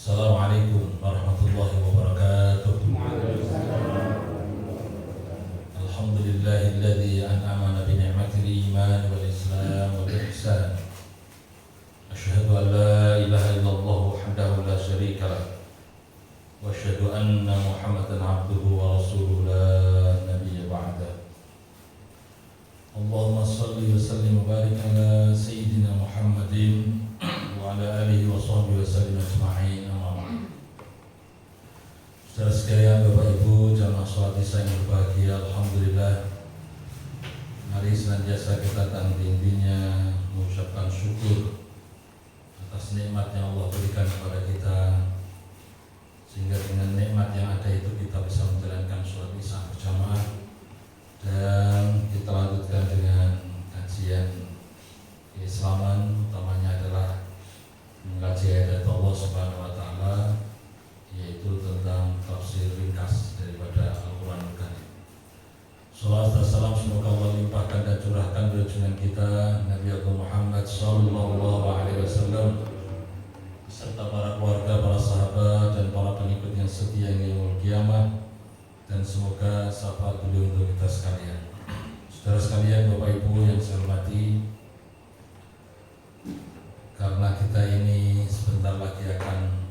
Assalamualaikum warahmatullahi wabarakatuh. Alhamdulillahilladzi an'amana bi ni'matil iman wal islam wal ihsan. Asyhadu an la ilaha illallah wahdahu la syarika lah. Wa asyhadu anna Muhammadan abduhu wa rasuluhu la nabiyya ba'da. Allahumma shalli wa sallim wa barik ala sayyidina Muhammadin wa ala alihi wa sahbihi wa sallim ajma'in. Saudara sekalian, Bapak Ibu, jamaah sholat Isya yang berbahagia, alhamdulillah, mari senantiasa kita tinggi-tingginya mengucapkan syukur atas nikmat yang Allah berikan kepada kita, sehingga dengan nikmat yang ada itu kita bisa menjalankan sholat Isya berjamaah. Dan kita lanjutkan dengan kajian keislaman, utamanya adalah mengkaji ayat Allah Subhanahu wa taala, yaitu tentang tafsir ringkas daripada Al-Quran Al-Karim. Salawat dan salam semoga Allah limpahkan dan curahkan pada junjungan kita Nabi Agung Muhammad sallallahu alaihi wasallam serta para keluarga, para sahabat dan para pengikut yang setia hingga yaumul kiamah, dan semoga syafaat beliau untuk kita sekalian. Saudara sekalian, Bapak Ibu yang saya hormati, karena kita ini sebentar lagi akan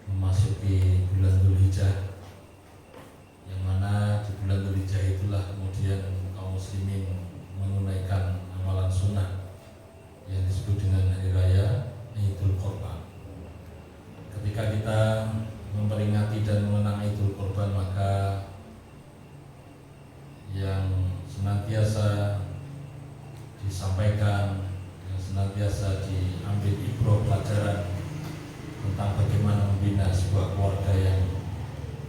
memasuki bulan Dzulhijjah, yang mana di bulan Dzulhijjah itulah kemudian kaum muslimin menunaikan amalan sunnah yang disebut dengan hari raya Idul Qurban. Ketika kita memperingati dan mengenang Idul Qurban, maka yang senantiasa disampaikan, yang senantiasa diambil ibrah pelajaran tentang bagaimana membina sebuah keluarga yang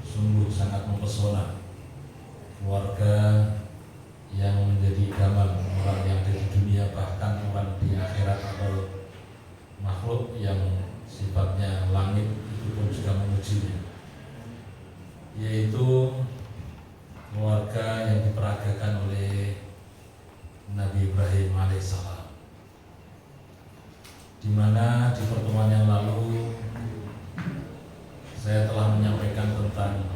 sungguh sangat mempesona, keluarga yang menjadi idaman orang yang ada di dunia, bahkan orang di akhirat, atau makhluk yang sifatnya langit itu pun juga memujinya, yaitu keluarga yang diperagakan oleh Nabi Ibrahim alaihissalam, di mana di pertemuan yang lalu saya telah menyampaikan tentang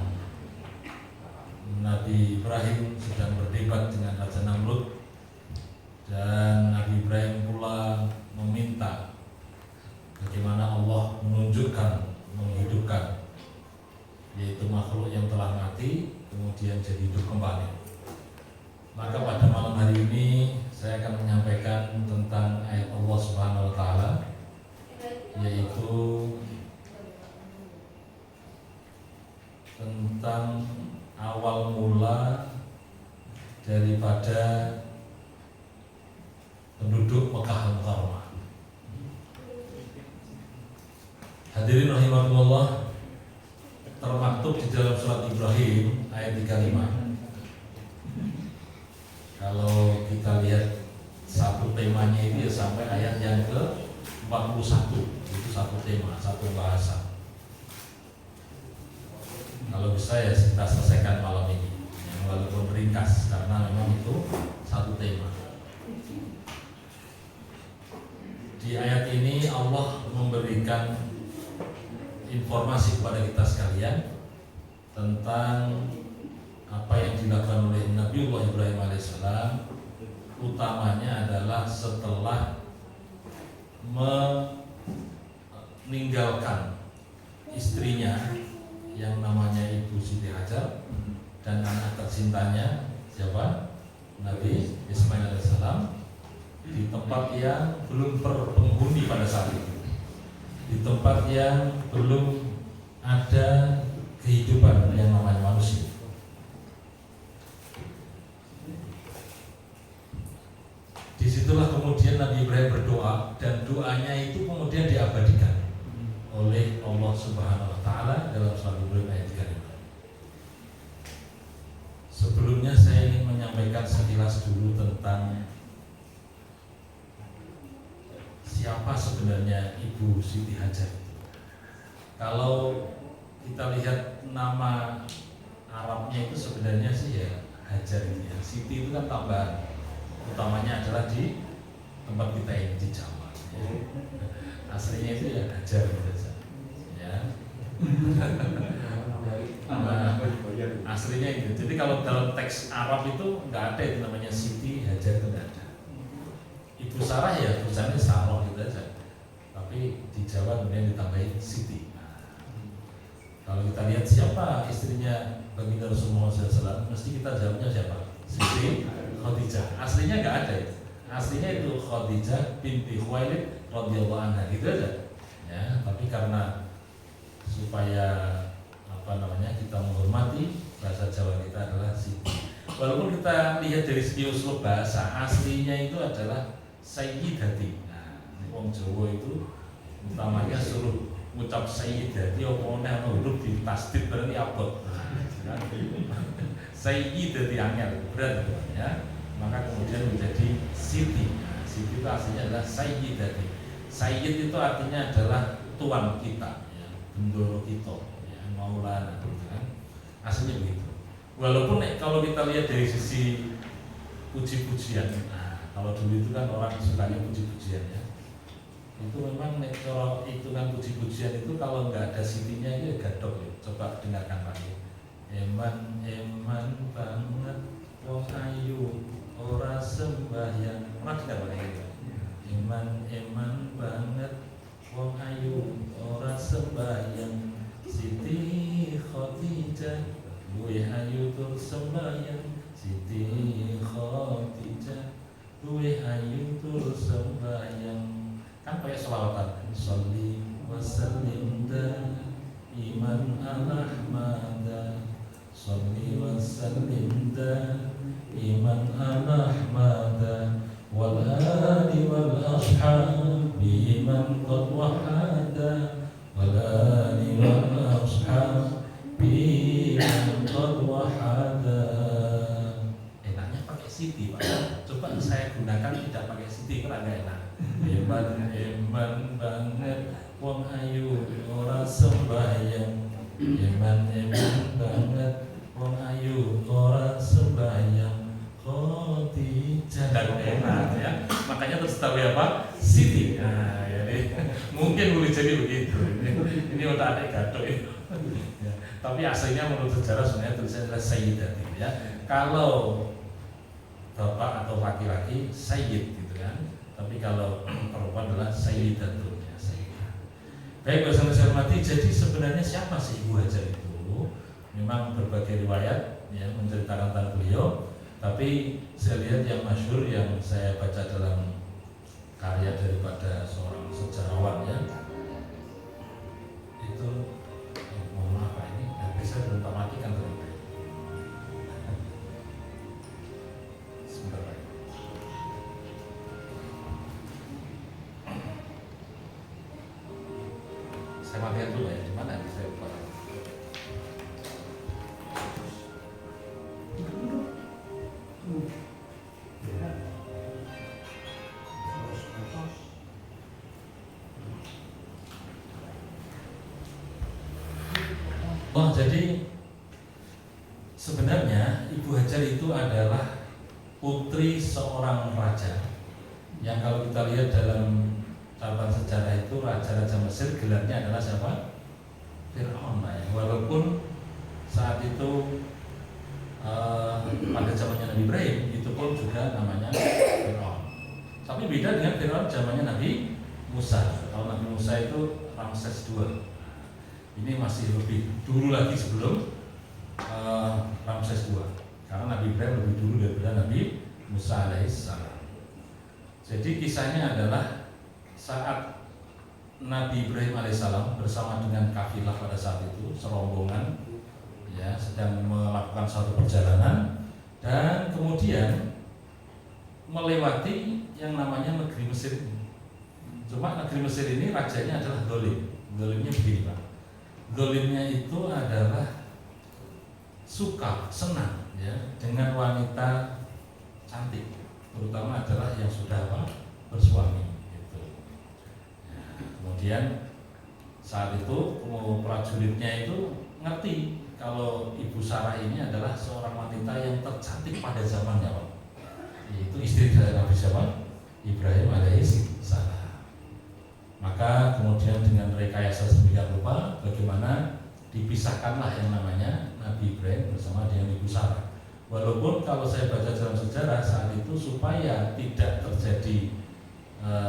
Nabi Ibrahim sedang berdebat dengan Raja Namrud, dan Nabi Ibrahim pula meminta bagaimana Allah menunjukkan, menghidupkan, yaitu makhluk yang telah mati kemudian jadi hidup kembali. Maka pada malam hari ini saya akan menyampaikan tentang ayat Allah Subhanahu wa taala, yaitu tentang awal mula daripada penduduk Mekah Al-Mukarramah. Hadirin rahimakumullah, termaktub di dalam surat Ibrahim ayat 35. Kalau kita lihat satu temanya itu ya sampai ayat yang ke-41, itu satu tema, satu bahasa. Kalau bisa ya kita selesaikan malam ini, ya, walaupun ringkas, karena memang itu satu tema. Di ayat ini Allah memberikan informasi kepada kita sekalian tentang apa yang dilakukan oleh Nabiullah Ibrahim alaihissalam, utamanya adalah setelah meninggalkan istrinya yang namanya Ibu Siti Hajar dan anak tercintanya siapa? Nabi Ismail alaihissalam, di tempat yang belum berpenghuni pada saat itu, di tempat yang belum ada kehidupan yang namanya manusia. Disitulah kemudian Nabi Ibrahim berdoa, dan doanya itu kemudian diabadikan oleh Allah Subhanahu wa taala dalam surat Ibrahim ayat 35. Sebelumnya saya ingin menyampaikan sekilas dulu tentang siapa sebenarnya Ibu Siti Hajar itu. Kalau kita lihat nama Arabnya itu sebenarnya sih ya Hajar itu ya. Siti itu kan tambahan, utamanya adalah di tempat kita ini di Jawa. Aslinya itu ya Hajar gitu saja. Aslinya itu. Jadi kalau dalam teks Arab itu nggak ada itu namanya Siti Hajar, itu nggak ada. Ibu Sarah ya tulisannya Saroh gitu aja. Tapi di Jawa kemudian ditambahin Siti. Kalau kita lihat siapa istrinya Baginda Rasulullah SAW, mesti kita jawabnya siapa? Siti Khadijah. Aslinya nggak ada itu. Aslinya itu Khadijah binti Khuwailid radhiyallahu anha, gitu aja. Ya, tapi karena supaya kita menghormati, bahasa Jawa kita adalah Siti. Walaupun kita lihat dari segi usul bahasa, aslinya itu adalah Sayyidati. Nah, wong Jawa itu utamanya suruh ngucap Sayyidati, opone huruf di tasdid berarti abot. Sayyidati angel berat ya. Maka kemudian menjadi Siti. Nah, Siti itu aslinya adalah Sayyidati. Sayyid itu artinya adalah tuan kita, ya, bendoro kita, ya, maulana, kan? Aslinya begitu. Walaupun kalau kita lihat dari sisi puji-pujian, nah, kalau dulu itu kan orang sukanya puji-pujian ya. Itu memang kalau itu kan puji-pujian itu kalau nggak ada sitinya itu gadok ya. Coba dengarkan lagi. Eman banget wong ayu ora sembahyang. Pernah dengar Pak itu? Eman banget wong ayu ora sembahyang. Siti Khadijah luwih ayu tur sembahyang. Siti Khadijah luwih ayu tur sembahyang. Kan kayak selawatan. Sholli wa sallim iman ala Ahmad. Sholli wa sallim iman ala Ahmad. Wal ali wal ashabi iman qad wahada. Wal ali wal ashabi iman qad wahada. Enaknya pakai Siti Pak. Coba saya gunakan tidak pakai Siti, karena enggak enak. Eman banget wong ayu ora sembahyang. Eman banget wong ayu ora sembahyang. Khadijah dan enak ya. Makanya terus tahu apa? Siti. Nah, jadi mungkin boleh jadi begitu. Ini udah ada gaduh itu. Ya. Tapi aslinya menurut sejarah sebenarnya tulisannya adalah Sayyidati ya. Kalau bapak atau laki-laki Sayyid gitu kan. Tapi kalau perempuan adalah Sayyidatun ya, Sayyidah. Baik, bersama saya hormati, jadi sebenarnya siapa sih Ibu Hajar itu? Memang berbagai riwayat ya menceritakan tentang beliau, tapi saya lihat yang masyhur yang saya baca dalam karya daripada seorang sejarawan ya, itu mohon maaf Pak, ini HP saya belum tak matikan tadi. Sebentar Pak. Saya matikan dulu ya, di mana saya lupa. Oh, jadi sebenarnya Ibu Hajar itu adalah putri seorang raja yang kalau kita lihat dalam catatan sejarah itu raja-raja Mesir gelarnya adalah siapa? Fir'aun ya. Walaupun saat itu pada zamannya Nabi Ibrahim itu pun juga namanya Fir'aun. Tapi beda dengan Fir'aun zamannya Nabi Musa. Kalau Nabi Musa itu Ramses II. Ini masih lebih dulu lagi sebelum Ramses II. Karena Nabi Ibrahim lebih dulu daripada Nabi Musa alaihissalam. Jadi kisahnya adalah saat Nabi Ibrahim alaihissalam bersama dengan kafilah pada saat itu serombongan ya sedang melakukan suatu perjalanan dan kemudian melewati yang namanya negeri Mesir ini. Cuma negeri Mesir ini rajanya adalah Dolim. Dolimnya begini Pak. Dolimnya itu adalah suka, senang ya dengan wanita cantik, terutama adalah yang sudah apa? Bersuami gitu. Ya, kemudian saat itu prajuritnya itu ngerti kalau Ibu Sarah ini adalah seorang wanita yang tercantik pada zamannya Pak. Itu istri dari Nabi siapa? Ibrahim alaihissalam. Maka kemudian dengan rekayasa sedemikian rupa, bagaimana karena dipisahkanlah yang namanya Nabi Ibrahim bersama dengan Ibu Sarah. Walaupun kalau saya baca dalam sejarah saat itu supaya tidak terjadi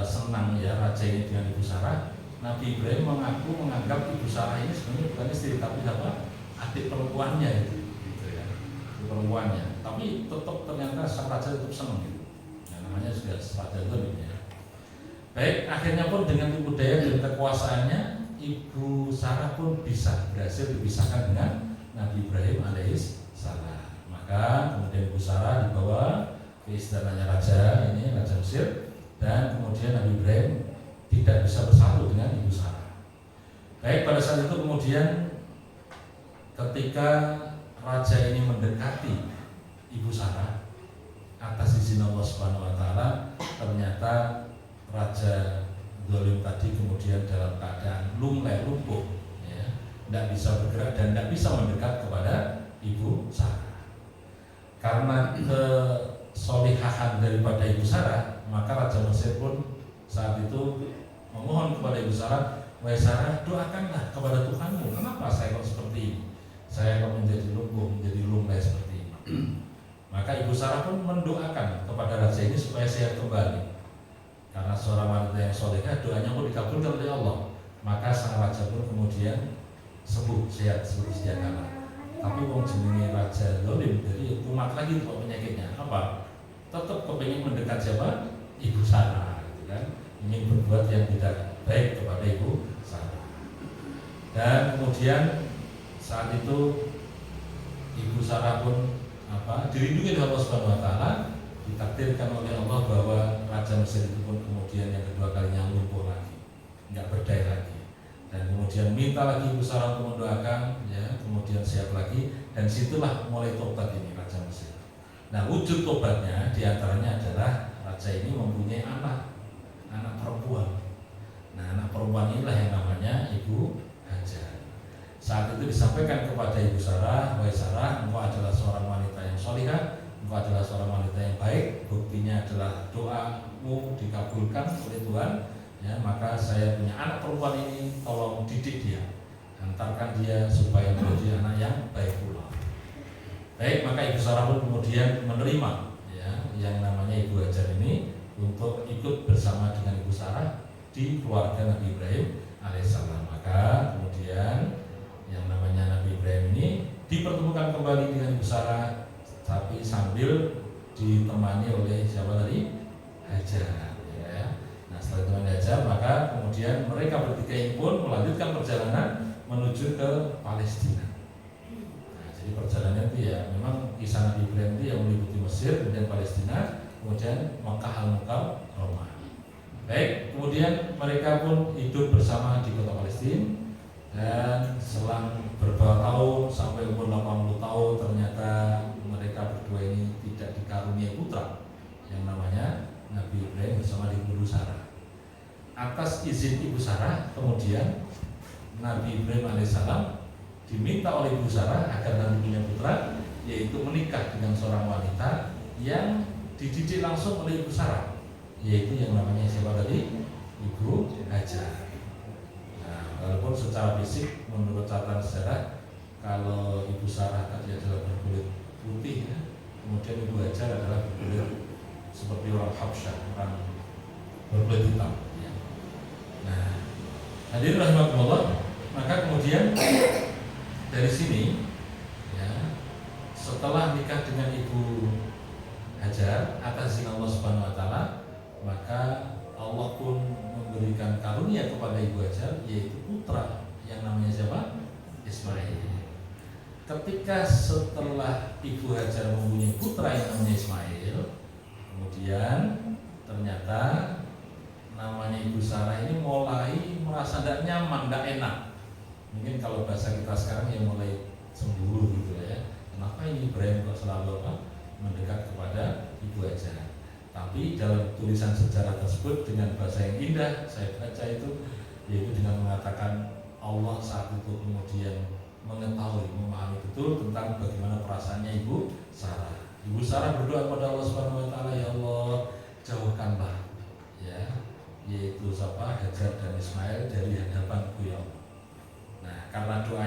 senang ya raja ini dengan Ibu Sarah, Nabi Ibrahim menganggap Ibu Sarah ini sebenarnya bukan istri tapi apa? Adik perempuannya itu, gitu ya, adik perempuannya. Tapi tetap ternyata sang raja tetap senang gitu. Nah, namanya sudah raja itu ya. Baik, akhirnya pun dengan tipu daya dan kekuasaannya, Ibu Sarah pun berhasil dipisahkan dengan Nabi Ibrahim alaihissalam. Maka kemudian Ibu Sarah dibawa ke istananya raja ini, Raja Mesir, dan kemudian Nabi Ibrahim tidak bisa bersatu dengan Ibu Sarah. Baik, pada saat itu kemudian ketika raja ini mendekati Ibu Sarah atas izin Allah Subhanahu wa taala, ternyata Raja Zalim tadi kemudian dalam keadaan lumpuh, ya, tidak bisa bergerak dan tidak bisa mendekat kepada Ibu Sarah. Karena kesolihahan daripada Ibu Sarah, maka Raja Mesir pun saat itu memohon kepada Ibu Sarah, "Wahai Sarah, doakanlah kepada Tuhanmu. Kenapa saya kok seperti ini? Saya kok menjadi lumpuh, menjadi lumai seperti ini." Maka Ibu Sarah pun mendoakan kepada raja ini supaya sehat kembali. Karena seorang wanita yang solehah, doanya pun dikabulkan oleh Allah. Maka sang raja pun kemudian sembuh, sehat seperti sedia kala. Tapi wong jenenge Raja Zalim, jadi kumat lagi kok penyakitnya. Apa? Tetap kepingin mendekat siapa? Ibu Sarah, gitu kan? Ingin berbuat yang tidak baik kepada Ibu Sarah. Dan kemudian saat itu Ibu Sarah pun dilindungi oleh Allah Subhanahu wa taala, ditakdirkan oleh Allah bahwa Raja Mesir itu pun kemudian yang kedua kalinya lumpuh lagi, nggak berdaya lagi, dan kemudian minta lagi Ibu Sarah untuk mendoakan, ya, kemudian sehat lagi, dan situlah mulai tobat ini Raja Mesir. Nah, wujud tobatnya diantaranya adalah raja ini mempunyai anak perempuan. Nah, anak perempuan inilah yang namanya Ibu Hajar. Saat itu disampaikan kepada Ibu Sarah, "Wahai Sarah, engkau adalah seorang wanita yang solihah, engkau adalah seorang wanita yang baik, buktinya adalah doamu dikabulkan oleh Tuhan, ya, maka saya punya anak perempuan ini, tolong didik dia, hantarkan dia supaya menjadi anak yang baik pula." Baik, maka Ibu Sarah pun kemudian menerima, ya, yang namanya Ibu Hajar ini untuk ikut bersama dengan Ibu Sarah di keluarga Nabi Ibrahim alaihissalam. Maka kemudian yang namanya Nabi Ibrahim ini dipertemukan kembali dengan Ibu Sarah, tapi sambil ditemani oleh siapa tadi? Hajar, ya. Nah, setelah ditemani Hajar, maka kemudian mereka bertiga ini pun melanjutkan perjalanan menuju ke Palestina. Nah, jadi perjalanan itu ya memang kisah Nabi Ibrahim itu yang meliputi Mesir, kemudian Palestina, kemudian Makkah, Al-Mukarramah, Roma. Baik, kemudian mereka pun hidup bersama di kota Palestina. Dan selang beberapa tahun sampai umur 80 tahun ternyata mereka berdua ini tidak dikaruniai putra yang namanya Nabi Ibrahim bersama Ibu Sarah. Atas izin Ibu Sarah kemudian Nabi Ibrahim alaihissalam diminta oleh Ibu Sarah agar nanti punya putra, yaitu menikah dengan seorang wanita yang dididik langsung oleh Ibu Sarah, yaitu yang namanya siapa tadi? Ibu Hajar. Walaupun secara fisik menurut catatan sejarah, kalau Ibu Sarah tadi adalah berkulit putih, ya, kemudian Ibu Hajar adalah berkulit seperti orang Habsyah, orang berkulit hitam, ya. Nah, hadirin rahimakumullah, maka kemudian dari sini, ya, setelah nikah dengan Ibu Hajar atas izin Allah Subhanahu wa taala, maka Allah pun memberikan karunia kepada Ibu Hajar, yaitu putra yang namanya siapa? Ismail. Ketika setelah Ibu Hajar mempunyai putra yang namanya Ismail, kemudian ternyata namanya Ibu Sarah ini mulai merasa tidak nyaman, tidak enak. Mungkin kalau bahasa kita sekarang ya mulai cemburu gitu ya. Kenapa ini Ibrahim kok selalu mendekat kepada Ibu Hajar? Tapi dalam tulisan sejarah tersebut dengan bahasa yang indah saya baca itu, yaitu dengan mengatakan Allah saat itu kemudian mengetahui, memahami betul tentang bagaimana perasaannya Ibu Sarah. Ibu Sarah berdoa kepada Allah Subhanahu wa taala, "Ya Allah, jauhkanlah, ya, yaitu siapa? Hajar dan Ismail dari hadapanku, ya Allah." Nah, karena doa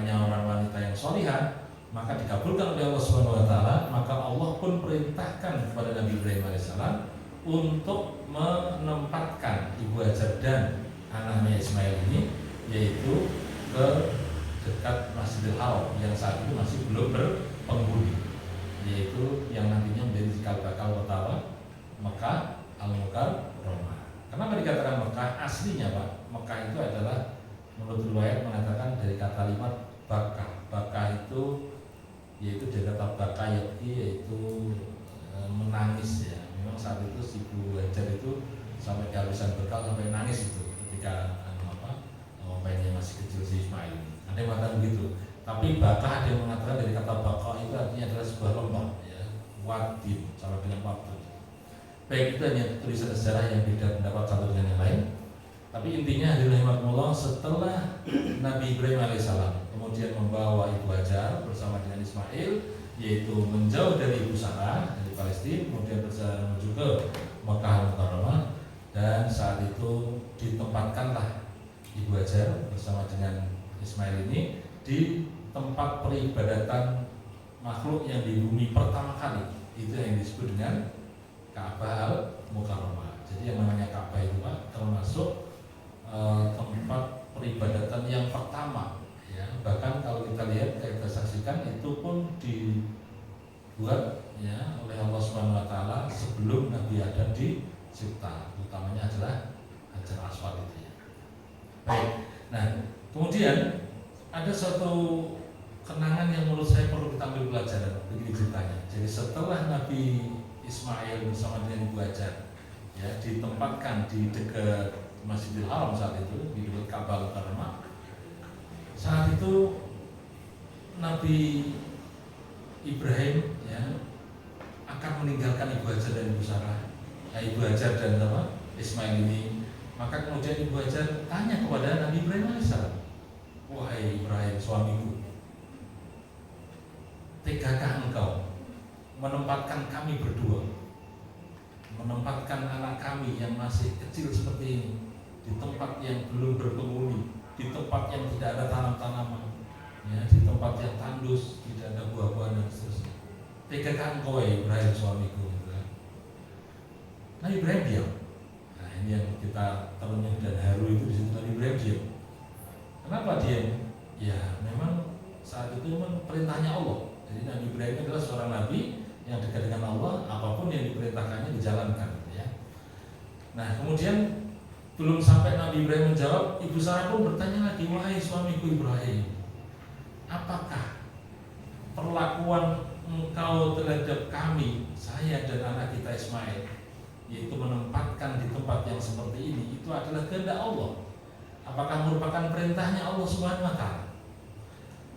solihah, maka dikabulkan oleh Allah Subhanahu wa taala. Maka Allah pun perintahkan kepada Nabi Ibrahim alaihissalam untuk menempatkan Ibu Hajar dan anaknya Ismail ini, yaitu ke dekat Masjidil Haram yang saat itu masih belum berpenghuni, yaitu yang nantinya menjadi cikal bakal kota Mekah Al-Mukarramah. Kenapa dikatakan Mekah? Aslinya Pak, Mekah itu adalah menurut riwayat mengatakan dari kata kalimat bakah. Bakah itu yaitu dari kata bakah yaitu menangis ya. Memang saat itu si Ibu Hajar itu sampai kehabisan bekal, sampai nangis itu ketika bapaknya masih kecil si Ismail. Ada yang mengatakan begitu. Tapi bakah, ada yang mengatakan dari kata bakah itu artinya adalah sebuah lembah ya, wadin sama dengan waktu. Baik, itu hanya tulisan sejarah yang beda pendapat satu dengan yang lain. Tapi intinya rahimahullah, setelah Nabi Ibrahim alaihissalam kemudian membawa Ibu Hajar bersama dengan Ismail, yaitu menjauh dari Ibu Sarah dari Palestina, kemudian berjalan menuju ke Mekah Al-Mukarramah, dan saat itu ditempatkanlah Ibu Hajar bersama dengan Ismail ini di tempat peribadatan makhluk yang di bumi pertama kali, itu yang disebut dengan Ka'bah Al-Mukarramah. Jadi yang namanya Ka'bah itu Pak termasuk tempat peribadatan yang pertama ya. Bahkan kalau kita lihat, kita saksikan, itu pun dibuat ya oleh Allah Subhanahu wa taala sebelum Nabi Adam dicipta. Utamanya adalah Hajar Aswad itu ya. Baik. Nah, kemudian ada suatu kenangan yang menurut saya perlu kita ambil pelajaran. Begini ceritanya. Jadi setelah Nabi Ismail bersama dengan Ibu Hajar ya ditempatkan di dekat Masjidil Haram saat itu, di dekat Ka'bah Al-Mukarramah. Saat itu Nabi Ibrahim ya akan meninggalkan Ibu Hajar dan Ibu Sarah, Ibu Hajar dan Ismail ini. Maka kemudian Ibu Hajar tanya kepada Nabi Ibrahim alaihissalam, "Wahai Ibrahim suamiku, tegakah engkau menempatkan kami berdua, menempatkan anak kami yang masih kecil seperti ini di tempat yang belum berpenghuni, di tempat yang tidak ada tanam-tanaman, ya, di tempat yang tandus, tidak ada buah-buahan dan seterusnya. Tegakah engkau Ibrahim suamiku?" Nah Ibrahim diam. Nah ini yang kita terenyuh dan haru itu di situ. Nabi Ibrahim diam. Kenapa diam? Ya memang saat itu memang perintahnya Allah. Jadi Nabi Ibrahim adalah seorang nabi yang dekat dengan Allah, apapun yang diperintahkannya dijalankan ya. Nah kemudian belum sampai Nabi Ibrahim menjawab, Ibu Sarah pun bertanya lagi, "Wahai suamiku Ibrahim, apakah perlakuan engkau terhadap kami, saya dan anak kita Ismail, yaitu menempatkan di tempat yang seperti ini, itu adalah kehendak Allah? Apakah merupakan perintahnya Allah Subhanahu wa taala?"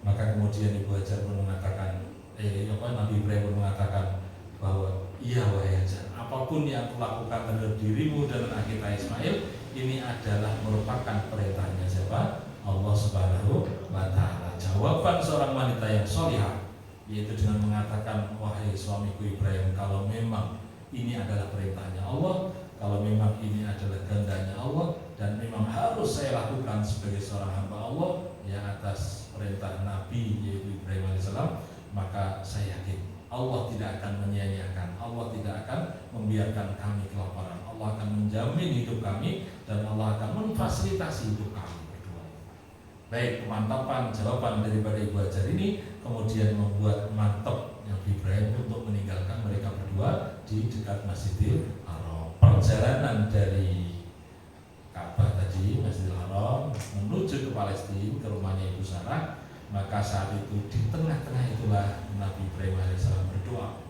Maka kemudian Ibu Hajar pun mengatakan, Nabi Ibrahim pun mengatakan bahwa iya wahai Hajar, apapun yang aku lakukan terhadap dirimu dan anak kita Ismail, ini adalah merupakan perintahnya siapa? Allah Subhanahu wa taala. Jawaban seorang wanita yang sholihah yaitu dengan mengatakan, "Wahai suamiku Ibrahim, kalau memang ini adalah perintahnya Allah, kalau memang ini adalah kehendaknya Allah, dan memang harus saya lakukan sebagai seorang hamba Allah yang atas perintah Nabi yaitu Ibrahim alaihissalam, maka saya yakin Allah tidak akan menyia-nyiakan, Allah tidak akan membiarkan kami kelaparan, Allah akan menjamin hidup kami, dan Allah akan memfasilitasi hidup kami berdua." Baik, kemantapan jawaban daripada Ibu Hajar ini kemudian membuat mantap Nabi Ibrahim untuk meninggalkan mereka berdua di dekat Masjidil Haram. Perjalanan dari Ka'bah tadi, Masjidil Haram, menuju ke Palestina, ke rumahnya Ibu Sarah. Maka saat itu di tengah-tengah itulah Nabi Ibrahim alaihissalam berdoa.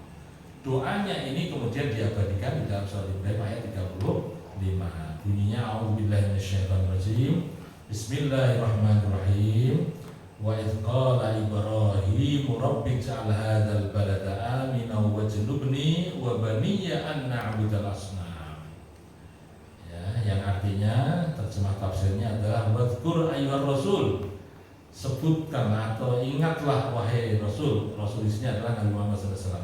Doanya ini kemudian diabadikan di dalam surat Ibrahim ayat 35. Bunyinya, "A'udzubillahi minasyaitonirrajim. Bismillahirrahmanirrahim. Wa idz qala Ibrahim rabbi ij'al hadzal balada aminan wajnubni wa baniya an na'budal asnam." Ya, yang artinya terjemah tafsirnya adalah wadhkur ayyuhar rasul, sebutkan atau ingatlah wahai Rasul. Rasul di sini adalah Nabi Muhammad SAW.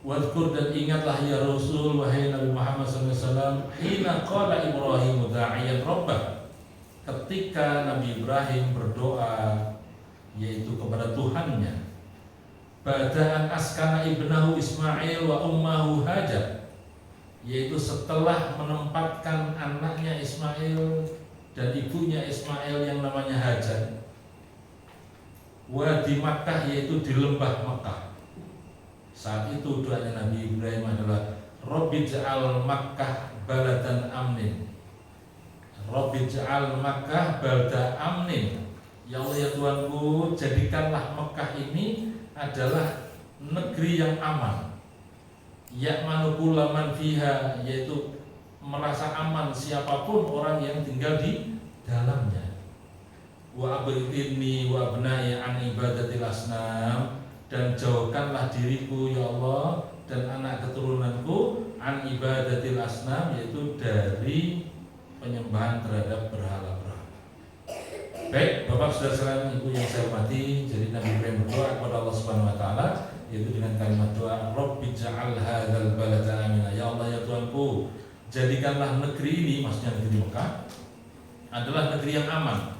Wadhkur, dan ingatlah ya Rasul wahai Nabi Muhammad SAW, hina qala Ibrahim da'iyan rabbah, ketika Nabi Ibrahim berdoa yaitu kepada Tuhannya. Ba'da an askana ibnahu Ismail wa ummahu Hajar, yaitu setelah menempatkan anaknya Ismail dan ibunya Ismail yang namanya Hajar, wa di Makkah, yaitu di lembah Makkah. Saat itu doanya Nabi Ibrahim adalah Rabbi ja'al Makkah baladan amnin, Rabbi ja'al Makkah balda amnin. Ya Allah ya Tuhanku, jadikanlah Makkah ini adalah negeri yang aman. Ya'manu kullu man fiha, yaitu merasa aman siapapun orang yang tinggal di dalamnya. Wa abidni wa abnai an ibadatil asnam, dan jauhkanlah diriku ya Allah dan anak keturunanku an ibadatil asnam, yaitu dari penyembahan terhadap berhala-berhala. Baik, Bapak saudara-saudara ibu yang saya hormati, jadi Nabi Ibrahim berdoa kepada Allah Subhanahu wa taala yaitu dengan kalimat doa, Rabbi ja'al hadzal balada amina. Ya Allah ya Tuhanku, jadikanlah negeri ini, maksudnya negeri Mekah, adalah negeri yang aman.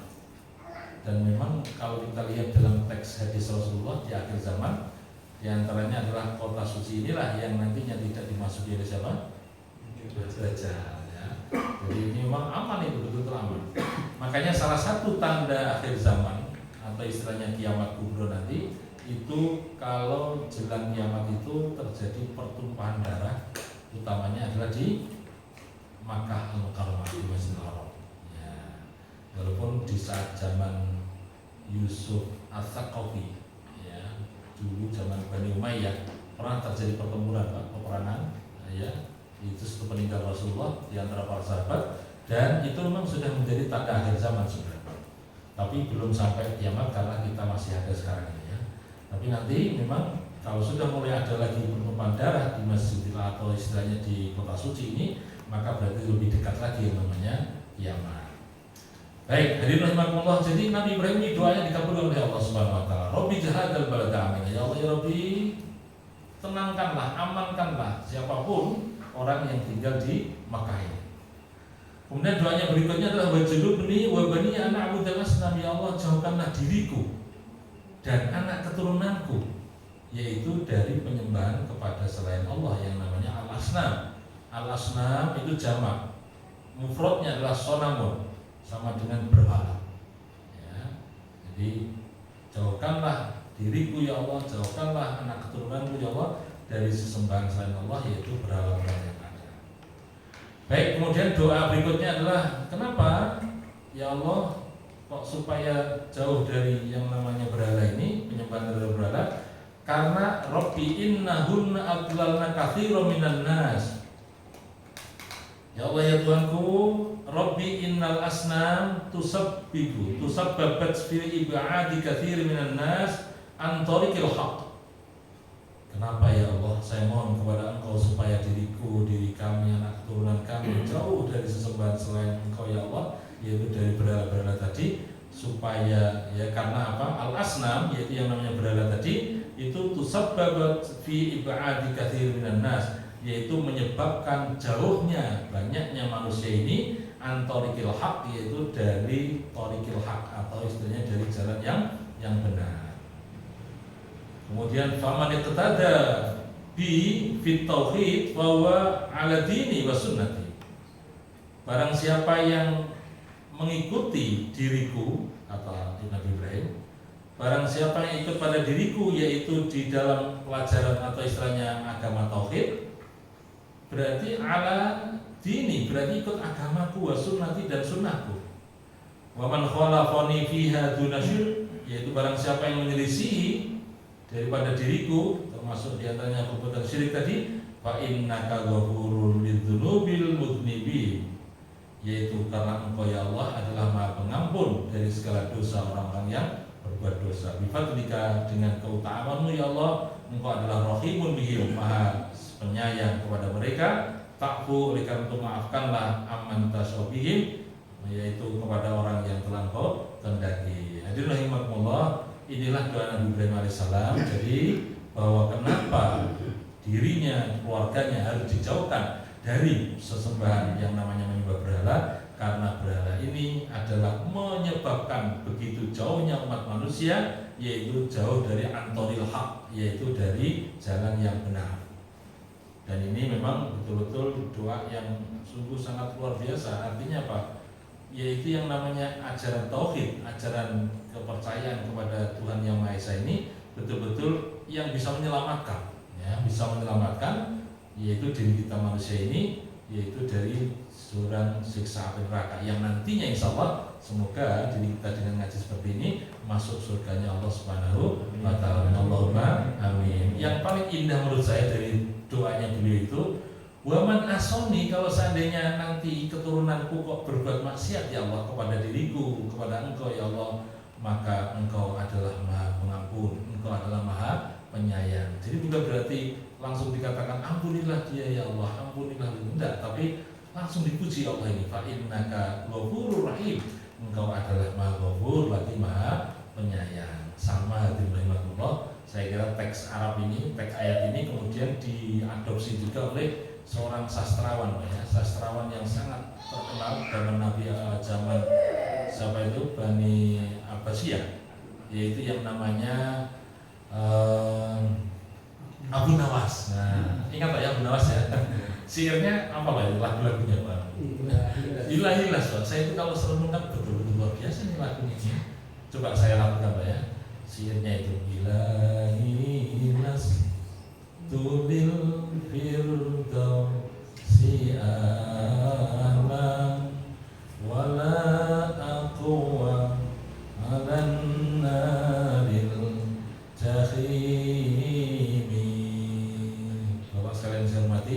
Dan memang kalau kita lihat dalam teks hadis Rasulullah di akhir zaman, di antaranya adalah kota suci inilah yang nantinya tidak dimasuki oleh siapa? Dajjal, ya. Jadi ini memang aman, itu betul-betul aman. Makanya salah satu tanda akhir zaman atau istilahnya kiamat kubro nanti itu kalau jelang kiamat itu terjadi pertumpahan darah, utamanya adalah di Makkah Al-Mukarramah, di Masjidil Haram. Ya. Walaupun di saat zaman Yusuf Ats-Tsaqafi, ya, dulu zaman Bani Umayyah pernah terjadi pertempuran, peperangan, ya, itu setelah peninggal Rasulullah di antara para sahabat, dan itu memang sudah menjadi tanda akhir zaman sebenarnya. Tapi belum sampai kiamat karena kita masih ada sekarang ini, ya. Tapi nanti memang kalau sudah mulai ada lagi pertumpahan darah di Masjidil atau istilahnya di kota suci ini, maka berarti lebih dekat lagi yang namanya kiamat. Baik, hadirin rahimakumullah, jadi Nabi Ibrahim ini doanya dikabulkan oleh Allah Subhanahu wa taala. Rabbi jahadal balada amin. Ya Allah ya Rabbi, tenangkanlah, amankanlah siapapun orang yang tinggal di Makkah ini. Kemudian doanya berikutnya adalah wajlubni wa bani ana abudal asnam. Ya Allah, jauhkanlah diriku dan anak keturunanku, yaitu dari penyembahan kepada selain Allah yang namanya al-asnam. Al-asnam itu jamak, mufradnya adalah sonamun, sama dengan berhala, ya. Jadi jauhkanlah diriku ya Allah, jauhkanlah anak keturunanku ya Allah dari sesembahan selain Allah, yaitu berhala-berhala yang ada. Baik, kemudian doa berikutnya adalah kenapa ya Allah kok supaya jauh dari yang namanya berhala ini, penyembahan berhala? Karena Rabbi innahunna adlalna katsiran minan nas. Ya Allah ya Tuhanku, Rabbi innal asnam tusabbabat fi ib'adi katsir minan nas an tariqil haqq. Kenapa ya Allah, saya mohon kepada Engkau supaya diriku, diri kami, anak keturunan kami jauh dari sesembahan selain Engkau ya Allah, yaitu dari berhala-berhala tadi, supaya ya karena apa? Al-asnam, yaitu yang namanya berhala tadi, itu tusabbabat fi ib'adi katsir minan nas, yaitu menyebabkan jauhnya banyaknya manusia ini antorikil haq, yaitu dari torikil haq atau istilahnya dari jalan yang benar. Kemudian faman iqtada bi fit tauhid wa huwa ala dini wa sunnati. Barang siapa yang mengikuti diriku, kata Nabi Ibrahim, barang siapa yang ikut pada diriku, yaitu di dalam pelajaran atau istilahnya agama tauhid, berarti ala dini, berarti ikut agamaku, wa sunnati, dan sunnahku. Wa man khalafani fiha duna syirk, yaitu barang siapa yang menyelisihi daripada diriku, termasuk diantaranya perbuatan syirik tadi, fa innaka ghafurun lidzunubil mudznibin, yaitu karena Engkau ya Allah adalah Maha Pengampun dari segala dosa orang-orang yang berbuat dosa. Bifadlika, dengan keutamaanmu ya Allah, Engkau adalah Rahimun bihim, Maha penyayang kepada mereka. Ta'fu, oleh karena itu maafkanlah amman tasyabihim, yaitu kepada orang yang telah Engkau kehendaki. Hadirin rahimakumullah, inilah doa Nabi Ibrahim alaihissalam. Jadi bahwa kenapa dirinya, keluarganya harus dijauhkan dari sesembahan yang namanya menyembah berhala, karena berhala ini adalah menyebabkan begitu jauhnya umat manusia, yaitu jauh dari antoril haq, yaitu dari jalan yang benar. Dan ini memang betul-betul doa yang sungguh sangat luar biasa. Artinya apa? Yaitu yang namanya ajaran tauhid, ajaran kepercayaan kepada Tuhan Yang Maha Esa ini betul-betul yang bisa menyelamatkan, ya, bisa menyelamatkan, yaitu diri kita manusia ini, yaitu dari jurang siksa api neraka yang nantinya insya Allah semoga diri kita dengan ngaji seperti ini masuk surganya Allah Subhanahu wa Ta'ala. Allahumma amin. Yang paling indah menurut saya dari doanya beliau itu, waman asoni, kalau seandainya nanti keturunanku kok berbuat maksiat ya Allah kepada diriku, kepada engkau ya Allah, maka engkau adalah maha pengampun, engkau adalah maha penyayang. Jadi bukan berarti langsung dikatakan ampunilah dia ya Allah, ampunilah, tidak, tapi langsung dipuji Allah ini, fa innaka ghafurur rahim, engkau adalah maha ghafur lagi maha penyayang. Sama hadirin rahimakumullah, saya kira teks Arab ini, teks ayat ini kemudian diadopsi juga oleh seorang sastrawan, ya, sastrawan yang sangat terkenal zaman Nabi zaman siapa itu, Bani Abbasiyah, yaitu yang namanya Abu Nawas. Nah, ingat Pak ya Abu Nawas ya. Syairnya apa Pak? Lagu-lagunya Pak. Ilah-ilas Pak. Saya itu kalau serenung kan betul-betul luar biasa nih lagunya. Coba saya lakukan Pak ya. Syairnya itu ilah-ilas tulil firdausi a'la wala aqwa 'alan naril jahimi. Bapak sekalian saya hormati,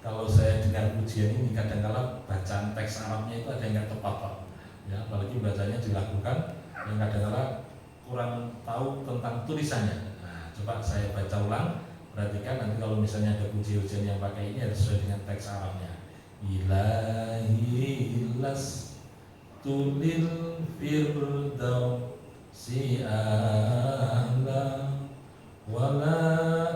kalau saya dengar pujian ini kadang-kala bacaan teks Arabnya itu ada yang nggak tepat Pak, ya, apalagi bacanya dilakukan yang kadang-kala kurang tahu tentang tulisannya. Nah, coba saya baca ulang, perhatikan nanti kalau misalnya ada puji-pujian yang pakai ini harus sesuai dengan teks Arabnya. Ilahi las tulil firdausi a'la wala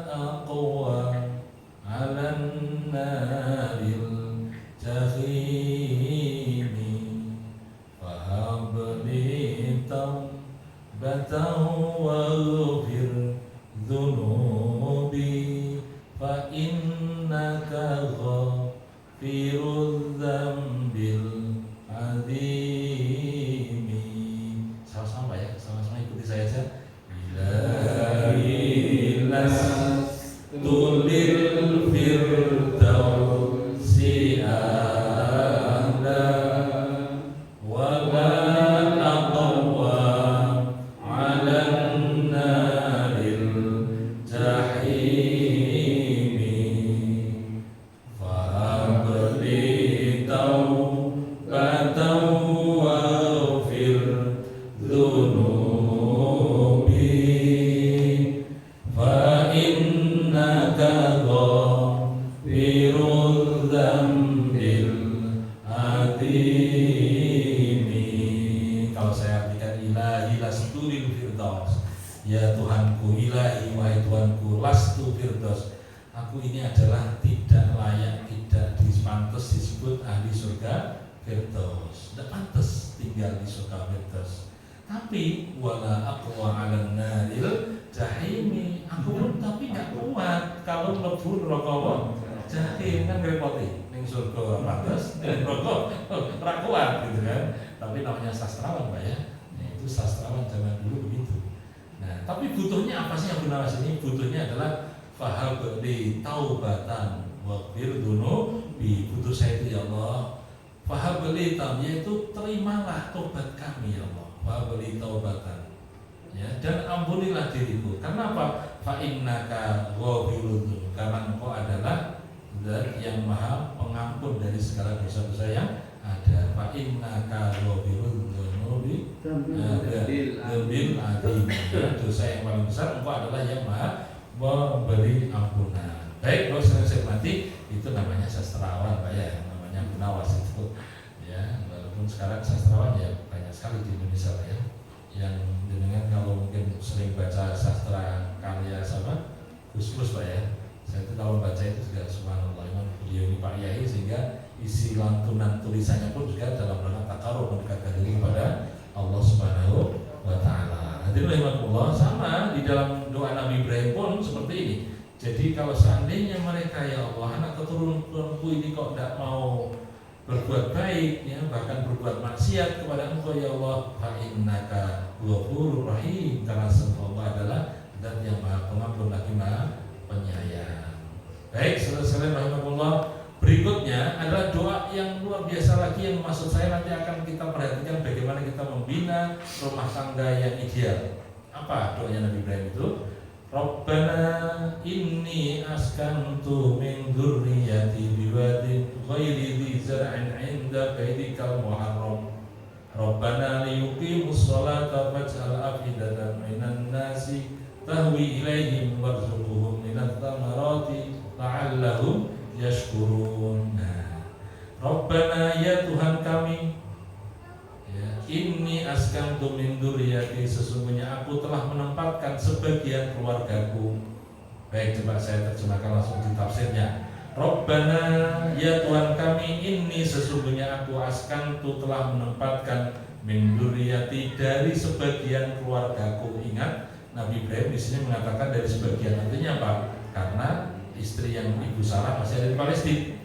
aqwa 'alan naril jahimi fahabli taubatan waghfir dhunubi fa innaka ghafirudz dzambil azimi. Sama-sama ya, sama-sama ikuti saya aja. Ilahi las tulil firdausi a'la wala aqwa 'alan naril jahimi fahabli taubatan waghfir dhunubi fa innaka ghafirudz dzambil azimi. Kalau saya artikan ilahi lastu lil firdaus, ya Tuhanku, ilahi wahai Tuhanku, lastu firdaus, aku ini adalah tidak layak, tidak pantas disebut ahli surga firdaus, tidak pantas tinggal di surga firdaus. Tapi wala aqwa 'alan naril jahimi, aku pun tapi nggak kuat kalau mlebu neraka jahim, kan repoti ning surga pantas ning neraka ora kuat gitu kan. Tapi namanya sastrawan Pak ya. Nah, itu sastrawan zaman dulu begitu. Nah, tapi butuhnya apa sih Abu Nawas ini? Butuhnya adalah fahabli taubatan waghfir dhunubi. Butuh saya itu ya Allah. Fahabli taubatan, yaitu terimalah tobat kami ya Allah. Fahabli taubatan, ya, dan ampunilah diriku. Karena apa? Fa innaka ghafirudz dzunub, karena engkau adalah Zat yang maha pengampun dari segala dosa-dosa yang ada. Fa innaka ghafirudz dzunubi dzambil azim, dosa yang paling besar engkau adalah yang maha memberi ampunan. Baik, kalau saya hormati, itu namanya sastrawan Pak ya, namanya Abu Nawas itu ya. Walaupun sekarang sastrawan ya banyak sekali di Indonesia Pak ya, yang dengan kalau mungkin sering baca sastra karya Gus Pak ya, saya itu kalau baca itu juga subhanallah, memang beliau ini Pak Yai, sehingga isi lantunan tulisannya pun juga dalam rangka takarub mendekatkan diri kepada Allah Subhanahu wa taala. Hadirin rahimakumullah, sama di dalam doa Nabi Ibrahim pun seperti ini. Jadi kalau seandainya mereka, ya Allah, anak keturunanku ini kok tidak mau berbuat baik, ya, bahkan berbuat maksiat kepada Engkau, ya Allah, fa innaka ghafurur rahim, karena Allah adalah zat yang Maha Pengampun lagi Maha Penyayang. Baik, saudara-saudara rahimakumullah, berikutnya adalah doa yang luar biasa lagi yang maksud saya nanti akan kita perhatikan bagaimana kita membina rumah tangga yang ideal. Apa doanya Nabi Ibrahim itu? Rabbana inni askantu min dzurriyyati biwadin ghairi dzi zar'in 'inda baitikal muharram. Rabbana liyuqimus sholata faj'al afidatan minan nasi tahwi ilaihim warzuqhum minats thamarati la'allahum yashkurun. Rabbana, ya Tuhan kami, ya, inni askantu min dzurriyyati, sesungguhnya aku telah menempatkan sebagian keluargaku. Baik, coba saya terjemahkan langsung di tafsirnya. Rabbana, ya Tuhan kami, inni sesungguhnya aku askantu telah menempatkan min dzurriyyati, dari sebagian keluargaku. Ingat, Nabi Ibrahim di sini mengatakan dari sebagian, artinya apa? Karena istri yang Ibu Sarah masih ada di Palestina.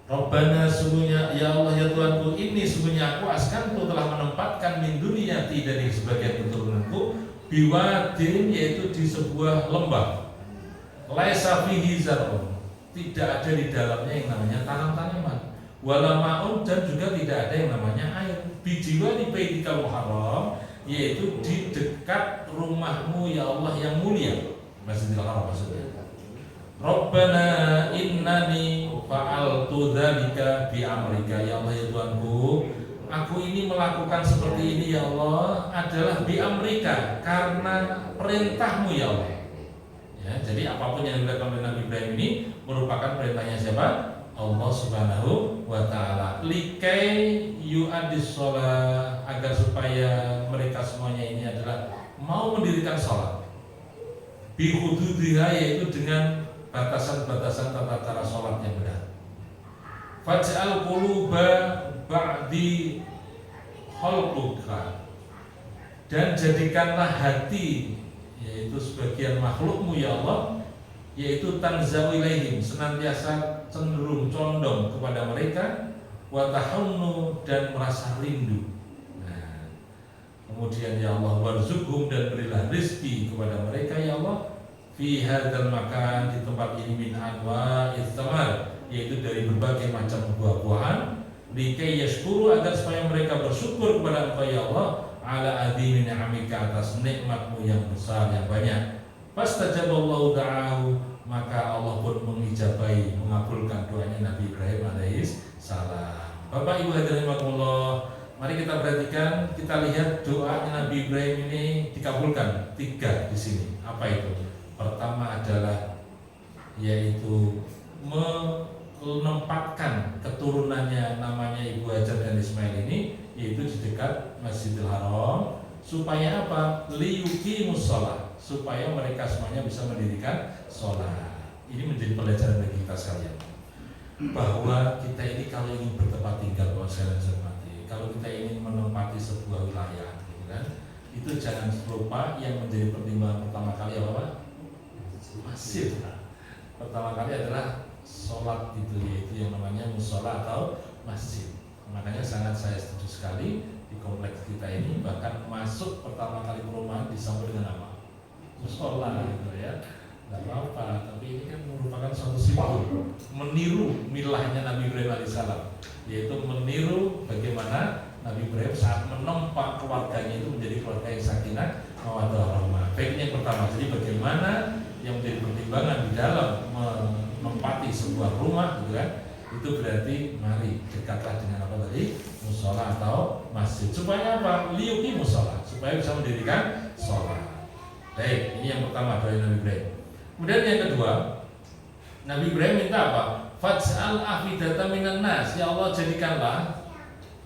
Rabbana, sungguhnya ya Allah ya Tuhanku, ini sungguhnya aku askantu telah menempatkan min dzurriyyati, dari sebagian keturunanku, biwadin, yaitu di sebuah lembah, laisa fihi zar'un, tidak ada di dalamnya yang namanya tanam-tanaman, wala ma'un, dan juga tidak ada yang namanya air, bijiwa di baitikal muharram, yaitu di dekat rumahmu ya Allah yang mulia, Masjidil Haram maksudnya. Rabbana innani fa'altu dzalika bi amrika, ya Allah ya Tuhanku, aku ini melakukan seperti ini ya Allah adalah bi amrika, karena perintahmu ya Allah. Ya, jadi apapun yang dilakukan oleh Nabi Ibrahim ini merupakan perintahnya siapa? Allah Subhanahu wa taala. Likai yu'addis shalah, agar supaya mereka semuanya ini adalah mau mendirikan salat. Bi hududiha, yaitu dengan batasan-batasan tata cara sholat yang benar. Faj'al quluba ba'di khalquka, dan jadikanlah hati, yaitu sebagian makhlukmu ya Allah, yaitu tanzawi ilaihim, senantiasa cenderung condong kepada mereka, wa tahunnu, dan merasa rindu. Nah, kemudian ya Allah, warzuqhum, dan berilah rizki kepada mereka ya Allah, fi hadzal makan, di tempat ini, min anwa'is thamar, yaitu dari berbagai macam buah-buahan, likai yashkuru, agar supaya mereka bersyukur kepada Engkau ya Allah, ala adimi ni'amika, atas nikmatmu yang besar yang banyak. Fastajaballahu da'ahu, maka Allah pun mengijabai, mengabulkan doanya Nabi Ibrahim alaihis salam. Bapak Ibu hadirin rahimakumullah, mari kita perhatikan, kita lihat doa Nabi Ibrahim ini dikabulkan 3 di sini. Apa itu? Pertama adalah yaitu menempatkan keturunannya, namanya Ibu Hajar dan Ismail ini, yaitu di dekat Masjidil Haram, supaya apa? Liyuqimus shalah, supaya mereka semuanya bisa mendirikan sholat. Ini menjadi pelajaran bagi kita sekalian, bahwa kita ini kalau ingin bertempat tinggal, kalau kita ingin menempati sebuah wilayah, gitu kan, itu jangan lupa yang menjadi pertimbangan pertama kali apa? Masjid. Pertama kali adalah sholat itu, yaitu yang namanya musola atau masjid. Makanya sangat saya setuju sekali di kompleks kita ini, bahkan masuk pertama kali perumahan disambut dengan apa? Musola, gitu ya. Tidak apa-apa, tapi ini kan merupakan suatu simbol meniru milahnya Nabi Ibrahim alaihissalam, yaitu meniru bagaimana Nabi Ibrahim saat menempa keluarganya itu menjadi keluarga yang sakinah mawaddah warahmah. Baik, ini yang pertama. Jadi bagaimana yang menjadi pertimbangan di dalam menempati sebuah rumah, gitu kan, itu berarti mari dekatlah dengan apa tadi? Musola atau masjid. Supaya apa? Liyuqi musola, supaya bisa mendirikan sholat. Baik, ini yang pertama dari Nabi Ibrahim. Kemudian yang kedua, Nabi Ibrahim minta apa? Faj'al afidatan minan nas, ya Allah, jadikanlah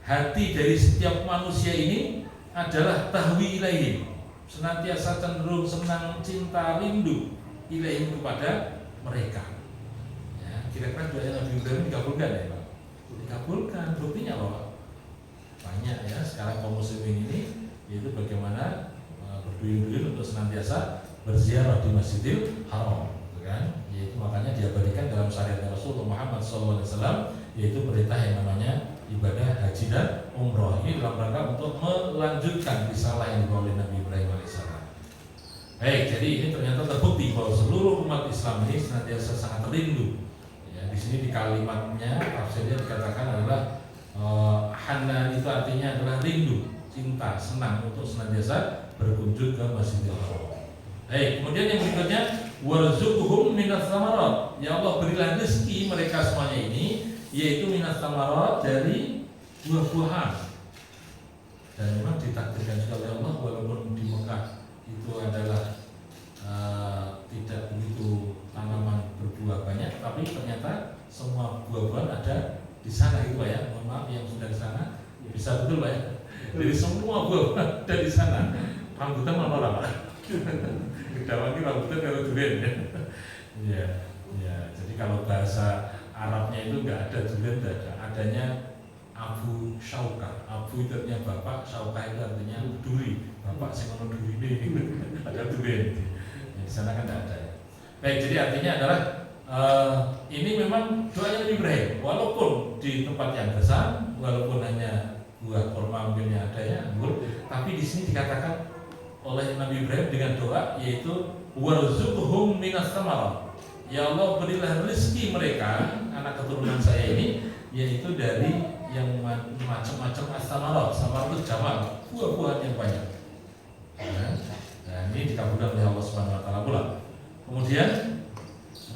hati dari setiap manusia ini adalah tahwi ilaihim, senantiasa cenderung senang, cinta, rindu ilaihim, kepada mereka. Ya, kira-kira doanya Nabi Ibrahim dikabulkan ya Pak? Dikabulkan. Buktinya apa Pak? Banyak ya sekarang kaum muslimin ini, yaitu bagaimana berduyun-duyun untuk senantiasa berziarah di Masjidil Haram, gitu kan? Yaitu makanya diabadikan dalam syariat Rasulullah Muhammad SAW, yaitu perintah yang namanya ibadah haji dan umroh. Ini dalam rangka untuk melanjutkan risalah yang dibawa oleh Nabi Ibrahim alaihissalam. Baik, jadi ini ternyata terbukti bahwa seluruh umat Islam ini senantiasa sangat rindu. Ya, di sini di kalimatnya tafsirnya dikatakan adalah Hanan itu artinya adalah rindu, cinta, senang untuk senantiasa berkunjung ke Masjidil Haram. Baik, kemudian yang berikutnya warzuqhum minas tsamarat. Ya Allah, berilah rezeki mereka semuanya ini, yaitu minas tsamarat, dari buah-buahan. Dan memang ditakdirkan juga oleh Allah, walaupun di Mekah itu adalah tidak begitu tanaman berbuah banyak, tapi ternyata semua buah-buahan ada di sana itu Pak ya. Mohon maaf yang sudah di sana bisa betul Pak ya. Jadi semua buah ada di sana. Rambutan mana Pak? Kedawan ini rambutan kalau durian ya. Iya, ya. Jadi kalau bahasa Arabnya itu enggak ada durian, enggak ada. Adanya Abu Syaukah. Abu itu artinya bapak, Syaukah itu artinya duri. Bapak semono duri ini ada durian. Ya, di sana kan enggak ada ya. Baik, jadi artinya adalah ini memang doanya Nabi Ibrahim, walaupun di tempat yang besar, walaupun hanya buah kurma mungkin yang ada ya, anggur, tapi di sini dikatakan oleh Nabi Ibrahim dengan doa, yaitu warzuqhum minas tsamarat. Ya Allah, berilah rezeki mereka, anak keturunan saya ini, yaitu dari yang macam-macam as-tsamarat. Tsamarat itu jamak, buah-buahan yang banyak. Nah, ini dikabulkan oleh Allah Subhanahu wa taala pula. Kemudian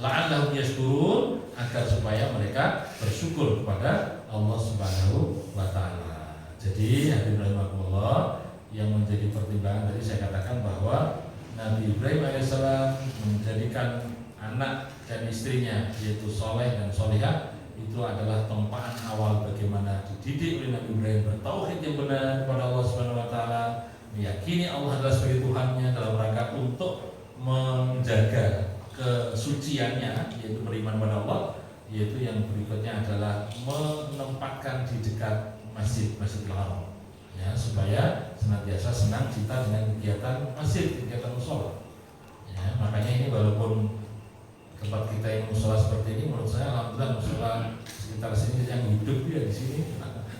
la'allahum yashkurun, agar supaya mereka bersyukur kepada Allah Subhanahu wa taala. Jadi hadirin rahimakumullah, yang menjadi pertimbangan tadi saya katakan bahwa Nabi Ibrahim alaihissalam menjadikan anak dan istrinya yaitu soleh dan solihah itu adalah tempaan awal bagaimana dididik oleh Nabi Ibrahim bertauhid yang benar kepada Allah Subhanahu wa taala, meyakini Allah adalah sebagai Tuhannya dalam rangka untuk menjaga kesuciannya, yaitu beriman pada Allah, yaitu yang berikutnya adalah menempatkan di dekat Masjidil Haram, ya, supaya senantiasa senang cita dengan kegiatan masjid, kegiatan musola. Ya, makanya ini walaupun tempat kita yang musola seperti ini, menurut saya alhamdulillah musola sekitar sini yang hidup ya di sini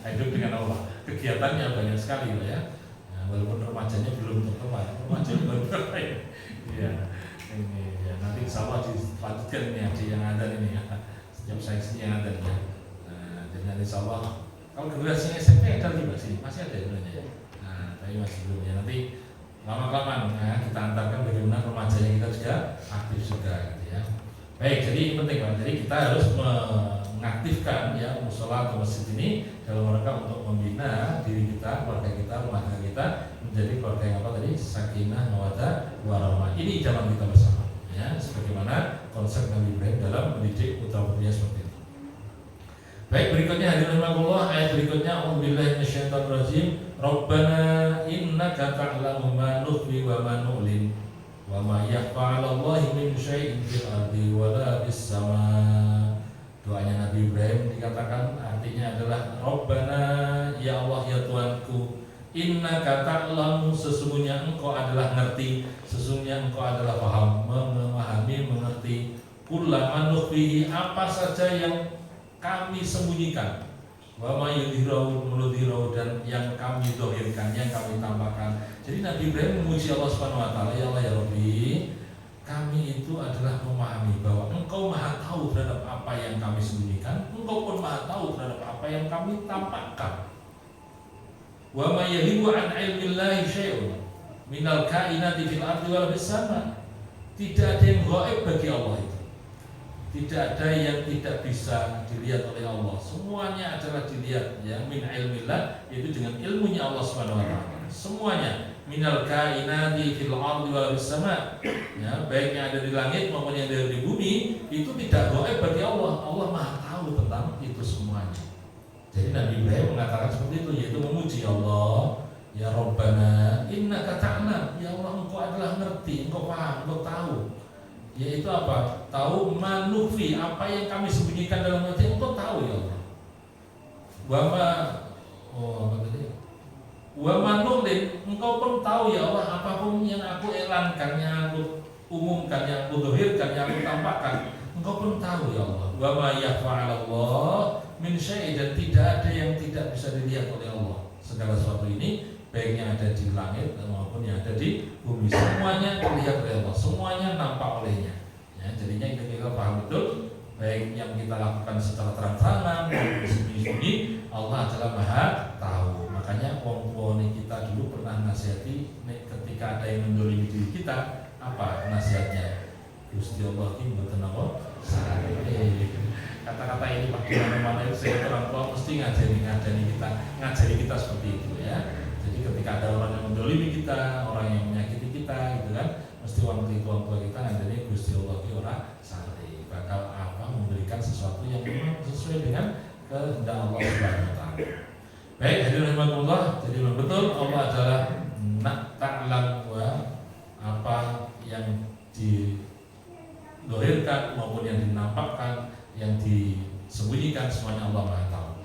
hidup dengan Allah. Kegiatannya banyak sekali ya. Nah, walaupun remajanya belum terkeluar, remajanya baru berapa ya. Ini ya, nanti insya Allah dilanjutkan ini aja yang ada ini ya, setiap seksi yang ada ya. Nah, dan insya Allah kalau generasi SMP ada lagi masih ada sebenarnya ya. Nah, tapi masih belum ya. Nanti lama-kelamaan ya, kita antarkan bagaimana remajanya kita juga aktif juga gitu ya. Baik, jadi ini penting Pak. Jadi kita harus mengaktifkan ya musola atau masjid ini dalam rangka untuk membina diri kita, keluarga kita, rumah tangga kita menjadi keluarga yang apa tadi, sakinah, mawaddah, warahmah. Ini zaman kita bersama ya, sebagaimana konsep Nabi Ibrahim dalam mendidik putra-putrinya seperti itu. Baik, berikutnya hadirin rahimakumullah, ayat berikutnya a'udzubillahi minasyaitonirrajim. Rabbana innaka ta'lamu ma nukhfi wa ma nu'lin wa ma yakhfa 'alallahi min syai'in fil ardi wa la fis sama. Doanya Nabi Ibrahim dikatakan artinya adalah Rabbana, ya Allah ya Tuhanku, innaka ta'lamu, sesungguhnya engkau adalah ngerti, sesungguhnya engkau adalah paham, memahami, mengerti, kullaman nukhfihi, apa saja yang kami sembunyikan, wa ma yudhirau dan yang kami dohirkan, yang kami tampakkan. Jadi Nabi Ibrahim memuji Allah Subhanahu wa taala, ya Allah ya Rabbi, kami itu adalah memahami bahwa engkau maha tahu terhadap apa yang kami sembunyikan, engkau pun maha tahu terhadap apa yang kami tampakkan. Wa ma yahibu an ilmillahi syai'un minal kainati fil ardi wal fis sama. Tidak ada yang gaib bagi Allah itu. Tidak ada yang tidak bisa dilihat oleh Allah. Semuanya adalah dilihat ya, min ilmillah, yaitu dengan ilmunya Allah Subhanahu wa taala. Semuanya minal kainati fil ardi wal fis sama. Ya, baik yang ada di langit maupun yang ada di bumi, itu tidak gaib bagi Allah. Allah Maha tahu tentang itu semuanya. Jadi Nabi Ibrahim mengatakan seperti itu, yaitu memuji Allah, ya Rabbana innaka ta'lam, ya Allah engkau adalah ngerti, engkau paham, engkau tahu yaitu apa? Tahu manufi, apa yang kami sembunyikan dalam hati, engkau tahu ya Allah. Wa manulin, engkau pun tahu ya Allah, apapun yang aku elankan, yang aku umumkan, yang aku dohirkan, yang aku tampakkan, engkau pun tahu ya Allah. Wa ma yafa'alallah min syai', dan tidak ada yang tidak bisa dilihat oleh Allah. Segala sesuatu ini, baik yang ada di langit maupun yang ada di bumi, semuanya terlihat oleh Allah, semuanya nampak olehnya. Ya, jadinya kita paham betul, baik yang kita lakukan secara terang-terangan maupun sembunyi-sembunyi, Allah adalah Maha tahu. Makanya wong tuane kita dulu pernah nasihati, ketika ada yang mendolimi diri kita, apa nasihatnya? Gusti Allah ini mboten apa? Kata-kata ini Pak di mana-mana itu saya orang tua mesti ngajari kita seperti itu ya. Jadi ketika ada orang yang mendolimi kita, orang yang menyakiti kita, gitu kan, mesti orang tua kita ngajari Gusti Allah ini ora sare, bakal apa memberikan sesuatu yang memang sesuai dengan kehendak Allah Subhanahu wa taala. Baik, hadirin rahimakumullah, jadi memang betul Allah adalah ta'lam wa apa yang didohirkan maupun yang dinampakkan, yang disembunyikan, semuanya Allah Maha tahu.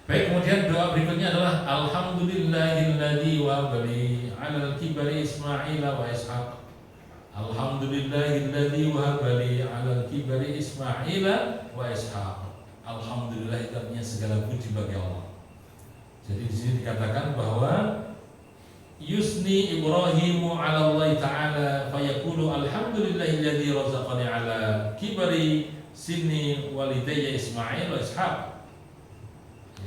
Baik, kemudian doa berikutnya adalah alhamdulillahilladzi wa bali 'alal kibari Ismail wa Ishaq. Alhamdulillahilladzi wa bali 'alal kibari Ismail wa Ishaq. Alhamdulillah, itu artinya segala puji bagi Allah. Jadi di sini dikatakan bahwa yusni Ibrahimu 'ala Allah Ta'ala fayaqulu alhamdulillahilladzi razaqani 'ala kibari sinni walidayya Ismail wa Ishaq.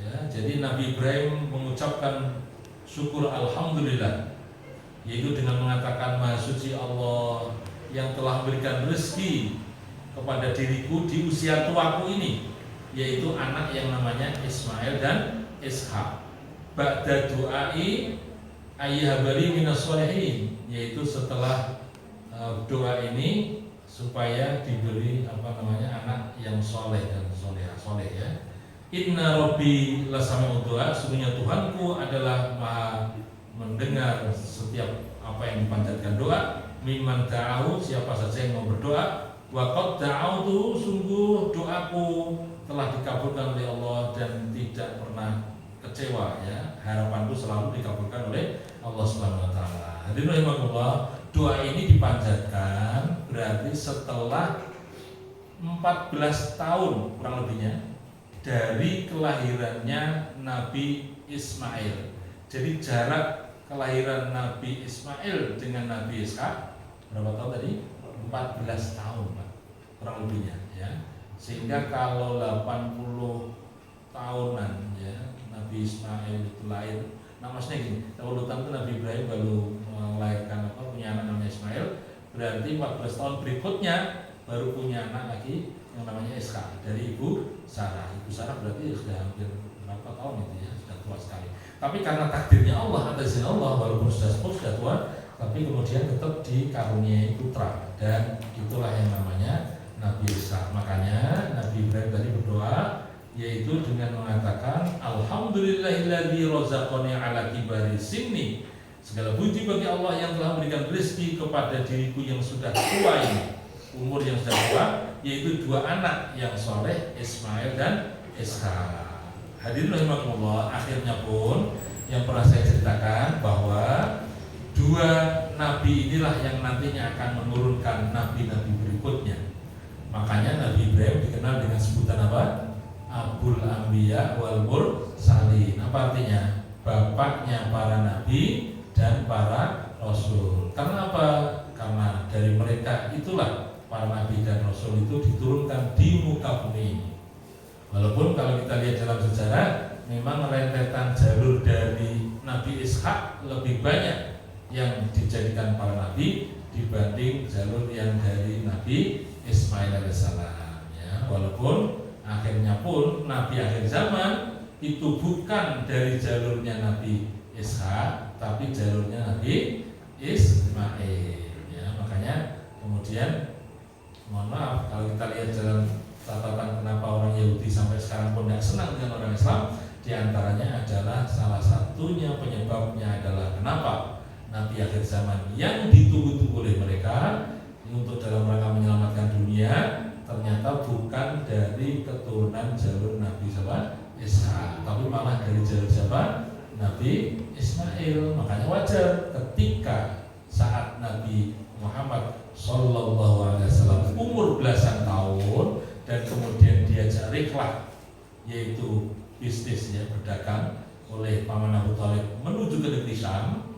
Ya, jadi Nabi Ibrahim mengucapkan syukur alhamdulillah, yaitu dengan mengatakan maha suci Allah yang telah memberikan rezeki kepada diriku di usia tuaku ini, yaitu anak yang namanya Ismail dan Ishaq. Ba'da du'ai ayyuhabari minas sholihin, yaitu setelah doa ini supaya diberi anak yang soleh dan soleh ya. Inna Rabbi lasami'ud du'a, sesungguhnya Tuhanku adalah maha mendengar setiap apa yang dipanjatkan doa. Mimman da'ahu, siapa saja yang mau berdoa. Wa qad da'autu, sungguh doaku telah dikabulkan oleh Allah dan tidak pernah kecewa ya. Harapanku selalu dikabulkan oleh Allah Subhanahu wa taala. Hadirin rahimakumullah, doa ini dipanjatkan berarti setelah 14 tahun kurang lebihnya dari kelahirannya Nabi Ismail. Jadi jarak kelahiran Nabi Ismail dengan Nabi Ishaq berapa tahun tadi? 14 tahun Pak, kurang lebihnya ya. Sehingga kalau 80 tahunan ya Nabi Ismail itu lahir. Nah maksudnya gini, kalau urutan itu Nabi Ibrahim baru melahirkan punya anak namanya Ismail, berarti 14 tahun berikutnya baru punya anak lagi yang namanya Ishaq dari ibu Sarah. Ibu Sarah berarti sudah hampir berapa tahun itu ya, sudah tua sekali. Tapi karena takdirnya Allah, atas izin Allah, walaupun sudah sepuh, sudah tua, tapi kemudian tetap dikaruniai putra, dan itulah yang namanya Nabi Ishaq. Makanya Nabi Ibrahim tadi berdoa, yaitu dengan mengatakan alhamdulillahilladzi razaqani 'ala kibari sinni. Segala puji bagi Allah yang telah memberikan rezeki kepada diriku yang sudah tua ini, umur yang sudah tua, yaitu dua anak yang soleh, Ismail dan Ishaq. Hadirin rahimakumullah, akhirnya pun yang pernah saya ceritakan bahwa dua nabi inilah yang nantinya akan menurunkan nabi-nabi berikutnya. Makanya Nabi Ibrahim dikenal dengan sebutan apa? Abul Anbiya wal Mursalin. Apa artinya? Bapaknya para nabi dan para rasul. Karena apa? Karena dari mereka itulah para nabi dan rasul itu diturunkan di muka bumi ini. Walaupun kalau kita lihat dalam sejarah, memang rentetan jalur dari Nabi Ishaq lebih banyak yang dijadikan para nabi dibanding jalur yang dari Nabi Ismail alaihissalam. Ya, walaupun akhirnya pun Nabi akhir zaman itu bukan dari jalurnya Nabi Ishaq, tapi jalurnya Nabi Ismail. Ya, makanya kemudian mohon maaf kalau kita lihat dalam catatan kenapa orang Yahudi sampai sekarang pun tidak senang dengan orang Islam, diantaranya adalah salah satunya penyebabnya adalah kenapa Nabi akhir zaman yang ditunggu-tunggu oleh mereka Ini untuk dalam rangka menyelamatkan dunia, ternyata bukan dari keturunan jalur Nabi Ishak, tapi malah dari jalur siapa? Nabi Ismail. Makanya wajar ketika saat Nabi Muhammad Sallallahu Alaihi Wasallam umur belasan tahun dan kemudian diajak rihlah, yaitu bisnis ya, berdagang oleh paman Abu Thalib menuju ke negeri Syam.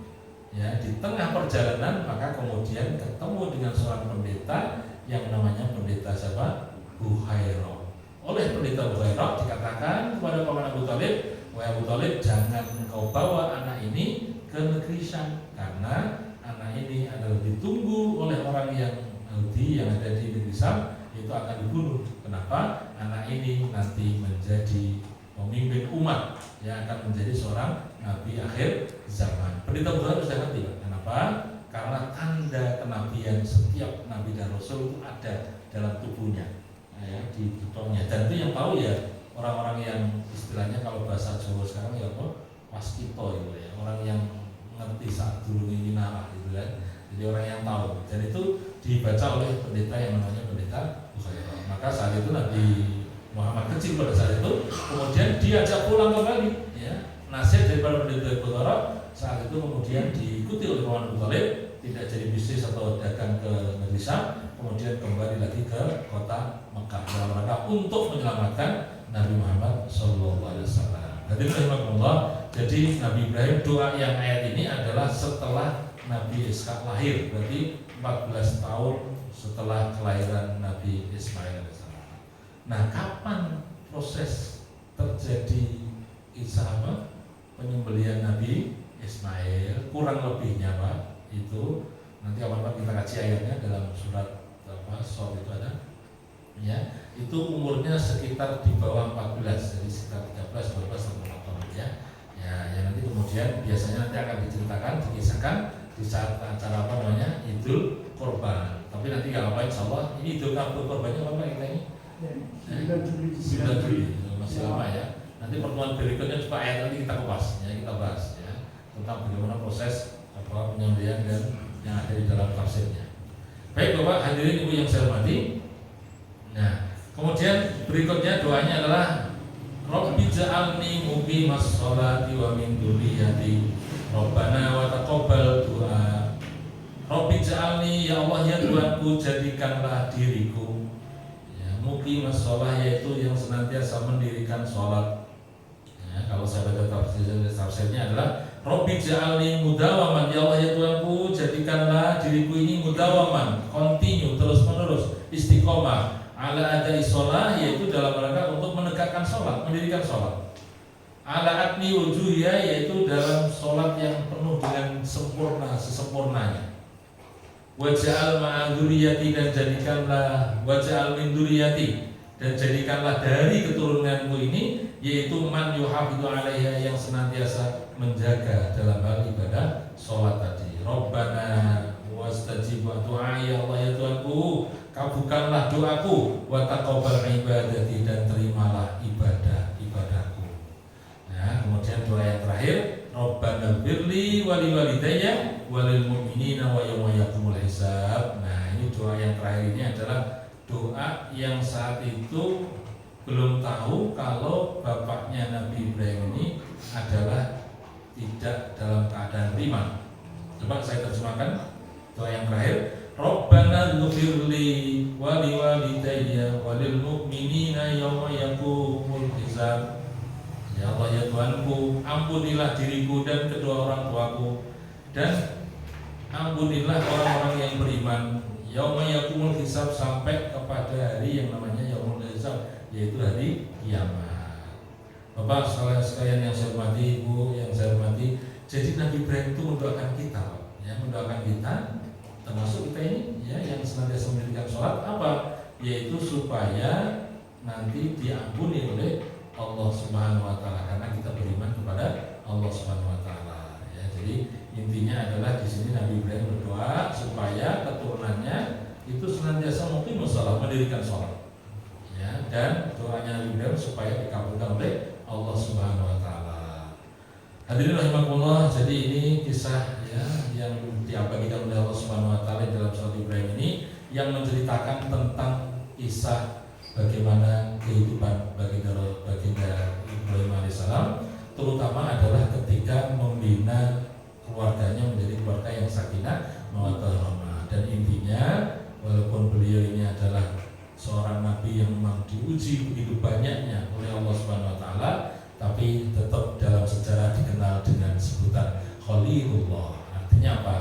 Ya, di tengah perjalanan maka kemudian ketemu dengan seorang pendeta yang namanya pendeta siapa? Buhairah. Oleh pendeta Buhairah dikatakan kepada paman Abu Thalib, wahai Abu Thalib, jangan engkau bawa anak ini ke negeri Syam, karena anak ini adalah ditunggu oleh orang yang Yahudi yang ada di negeri Syam, itu akan dibunuh. Kenapa? Anak ini nanti menjadi pemimpin umat yang akan menjadi seorang nabi akhir zaman. Pendeta Buhairah sudah ngerti, kenapa? Karena tanda kenabian setiap nabi dan rasul itu ada dalam tubuhnya, ya, di tutungnya. Dan itu yang tahu ya orang-orang yang istilahnya kalau bahasa Jawa sekarang ya apa? Waskito gitu ya, orang yang ngerti saat dulu ini narah gitu kan. Jadi orang yang tahu. Dan itu dibaca oleh pendeta yang namanya pendeta Buhairah. Maka saat itu Nabi Muhammad kecil pada saat itu, kemudian diajak pulang kembali. Ya, nasihat daripada pendeta Buhairah saat itu kemudian diikuti oleh paman Abu Thalib, tidak jadi bisnis atau dagang ke negeri Syam, kemudian kembali lagi ke kota Mekah dalam rangka untuk menyelamatkan Nabi Muhammad SAW. Hadirin rahimakumullah. Jadi Nabi Ibrahim, doa yang ayat ini adalah setelah Nabi Ishak lahir, berarti 14 tahun setelah kelahiran Nabi Ismail. Nah, kapan proses terjadi penyembelihan Nabi Ismail? Kurang lebihnya Pak, itu nanti awal-awal kita kaji ayatnya dalam surat Shor itu ada. Ya, itu umurnya sekitar di bawah 14, jadi sekitar 13, 12 tahun ya. Ya, yang nanti kemudian biasanya nanti akan diceritakan, dikisahkan di saat acara Idul Kurban. Tapi nanti kalau apa insyaallah ini Idul Kurbannya apa kita ini? 9 Juli, masih lama ya. Nanti pertemuan berikutnya coba ayat nanti kita kupas ya, kita bahas ya tentang bagaimana proses penyembelihan dan yang ada di dalam tafsirnya. Baik Bapak hadirin Ibu yang saya hormati. Nah, kemudian berikutnya doanya adalah Rabbi ja'alni muqimas sholati wa min dzurriyyati Rabbana wa taqabbal du'a. Rabbi ja'alni, ya Allah ya Tuhanku, jadikanlah diriku ya, muqimas sholah, yaitu yang senantiasa mendirikan sholat. Ya, kalau saya baca tafsirnya adalah Rabbi ja'alni mudawaman, ya Allah ya Tuhanku, jadikanlah diriku ini mudawaman, continue, terus menerus, istiqomah ala adai sholah, yaitu dalam rangka untuk menegakkan sholat, mendirikan sholat. Ala atni wujuhya, yaitu dalam sholat yang penuh dengan sempurna, sesempurnanya. Waj'al ma'adzuriyati, dan jadikanlah waj'al min dzurriyyati, dan jadikanlah dari keturunanmu ini, yaitu man yuhafidhu 'alaiha, yang senantiasa menjaga dalam hal ibadah sholat tadi. Rabbana wastajib du'a, ya Allah ya Tuhanku, kabulkanlah doaku, wa taqabbal ibadati, dan terimalah ibadahku. Nah, kemudian doa yang terakhir, Rabbana birli wa liwalidayya wa lil mu'minina wa yawma yaqumul hisab. Nah, ini doa yang terakhir ini adalah doa yang saat itu belum tahu kalau bapaknya Nabi Ibrahim ini adalah tidak dalam keadaan beriman. Coba saya terjemahkan doa yang terakhir, Rabbana ighfirli wa liwalidayya wa lil mu'minina yawma yaqumul hisab. Ya Allah ya Tuhanku, ampunilah diriku dan kedua orang tuaku, dan ampunilah orang-orang yang beriman yauma yaqumul hisab, sampai kepada hari yang namanya yaumul hisab, yaitu hari kiamat. Bapak sekalian yang saya hormati, Ibu yang saya hormati, jadi Nabi Ibrahim itu mendoakan kita, ya, mendoakan kita, termasuk kita ini, ya, yang senantiasa mendirikan sholat, apa? Yaitu supaya nanti diampuni oleh Allah Subhanahu Wa Taala, karena kita beriman kepada Allah Subhanahu Wa Taala. Ya, jadi intinya adalah di sini Nabi Ibrahim berdoa supaya keturunannya itu senantiasa mungkin sholat, mendirikan sholat. Ya, dan doanya Nabi Ibrahim supaya dikabulkan oleh Allah Subhanahu Wa Taala. Hadirin rahimakumullah, jadi ini kisah ya yang diabadikan oleh Allah Subhanahu Wa Taala dalam surat Ibrahim ini yang menceritakan tentang kisah bagaimana kehidupan baginda Ibrahim alaihissalam, terutama adalah ketika membina keluarganya menjadi keluarga yang sakinah mawaddah rahmah. Dan intinya, walaupun beliau ini adalah seorang nabi yang memang diuji begitu banyaknya oleh Allah Subhanahu wa taala, tapi tetap dalam sejarah dikenal dengan sebutan Khalilullah. Artinya apa?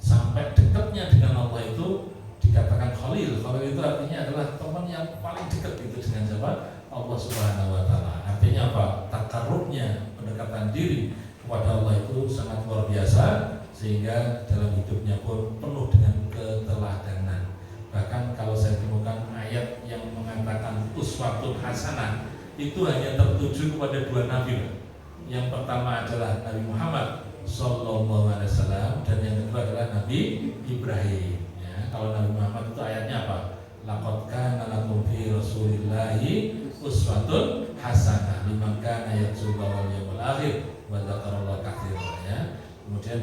Sampai dekatnya dengan Allah itu dikatakan Khalil. Khalil itu artinya adalah teman yang paling dekat itu dengan siapa? Allah Subhanahu wa taala. Artinya apa? Takarrubnya, pendekatan diri kepada Allah itu sangat luar biasa, sehingga dalam hidupnya pun penuh dengan keteladanan. Bahkan kalau saya temukan ayat yang mengatakan uswatun hasanah itu hanya tertuju kepada dua nabi. Yang pertama adalah Nabi Muhammad Sallallahu Alaihi Wasallam, dan yang kedua adalah Nabi Ibrahim. Ya, kalau Nabi Muhammad itu ayatnya apa? Laqad kana lakum fi Rasulillahi uswatun hasanah liman kana yarjullaha wal yawmal akhir wa dzakarallaha katsiran. Ya. Kemudian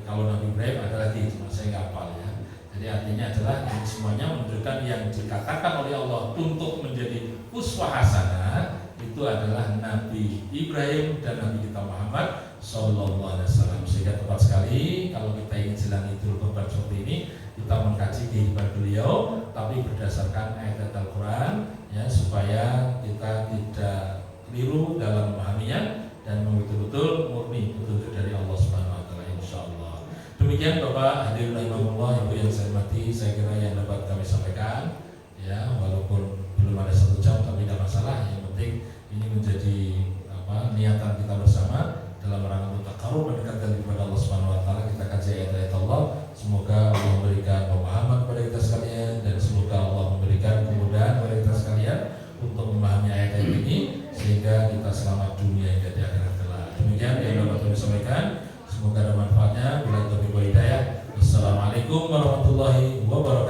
kalau Nabi Ibrahim ada lagi, cuma saya nggak hafal ya. Jadi artinya adalah ini semuanya menunjukkan yang dikatakan oleh Allah untuk menjadi uswah hasanah itu adalah Nabi Ibrahim dan Nabi kita Muhammad Sallallahu Alaihi Wasallam. Sehingga tepat sekali kalau kita ingin jalan Idul Kurban seperti ini, kita mengkaji kehidupan beliau, tapi berdasarkan ayat Al-Quran, ya, supaya kita tidak keliru dalam memahaminya dan betul-betul murni petunjuk dari Allah Subhanahu Wa Taala, insyaallah. Demikian Bapak hadirin rahimakumullah, Ibu yang saya hormati, saya kira yang dapat kami sampaikan, ya, walaupun belum ada 1 jam tapi tidak masalah. Yang penting ini menjadi niatan kita bersama dalam rangka bertakarub mendekatkan kepada Allah Subhanahu Wa Taala. Kita kaji ayat-ayat Allah. Semoga Allah memberikan pemahaman kepada kita sekalian, dan semoga Allah memberikan kemudahan kepada kita sekalian untuk memahami ayat-ayat ini sehingga kita selamat dunia hingga di akhirat kelak. Demikian yang dapat kami sampaikan. Semoga ada manfaatnya. Bila taufiq wal hidayah. Wassalamualaikum warahmatullahi wabarakatuh.